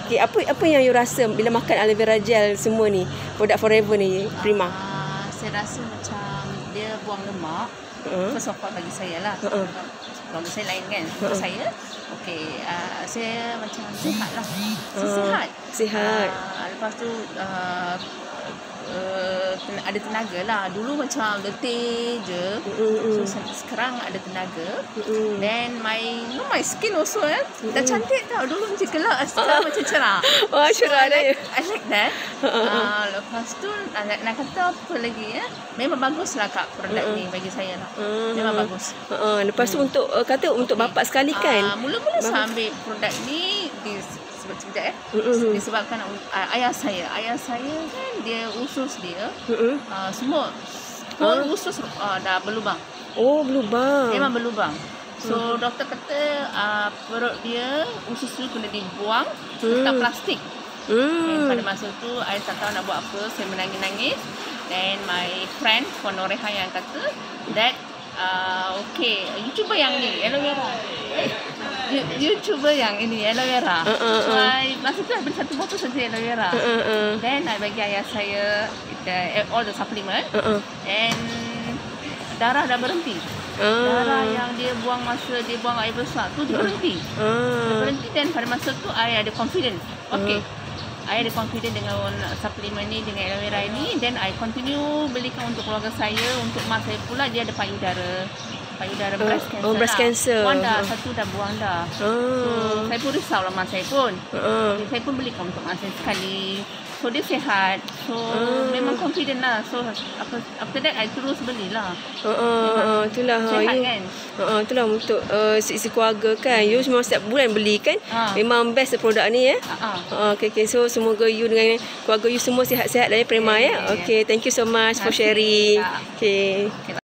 Okay, apa yang you rasa bila makan aloe vera gel semua ni, produk Forever ni, Prima? Saya rasa macam dia buang lemak. First of all bagi saya lah. Kalau saya lain kan. Untuk saya, saya macam sihat lah. Sihat. Lepas tu ada tenaga lah. Dulu macam letih je. So sekarang ada tenaga. Then my skin also dah cantik tau. Dulu macam gelap, sekarang macam cerah. Wah, cerah dah. I like that. Lepas tu nak kata apa lagi memang bagus lah Kak produk ni bagi saya lah. Memang bagus. Lepas tu untuk bapa sekali kan. Mula-mula saya ambil produk ni disebabkan ayah saya kan dia usus dia semua usus dah berlubang. Oh, berlubang. Memang berlubang. So doktor kata perut dia usus tu kena dibuang letak plastik. Pada masa tu saya tak tahu nak buat apa, saya menangis-nangis. Then my friend Puan Noreha yang kata that you cuba yang ni aloe vera. You cuba yang ini aloe vera. So masa tu I beli satu botol saja aloe vera. Then I bagi ayah saya all the supplement. And darah dah berhenti. Darah yang dia buang masa dia buang air besar tu dia berhenti. Dia berhenti, dan pada masa tu I ada confidence. I ada confident dengan suplemen ni, dengan aloe vera ini. Then I continue belikan untuk keluarga saya. Untuk mak saya pula, dia ada payudara breast cancer. Breast cancer. Buang dah, satu dah buang dah. So saya pun risau lah mak saya pun. Saya pun belikan untuk mak saya sekali. So dia sihat. So memang confident lah. So after that I terus belilah. Itulah sihat kan. Itulah untuk isi keluarga kan. You memang setiap bulan beli kan. Memang best produk ni Okay. So semoga you dengan keluarga you semua sihat-sihat lah Prima Okay, thank you so much for sharing. Okay.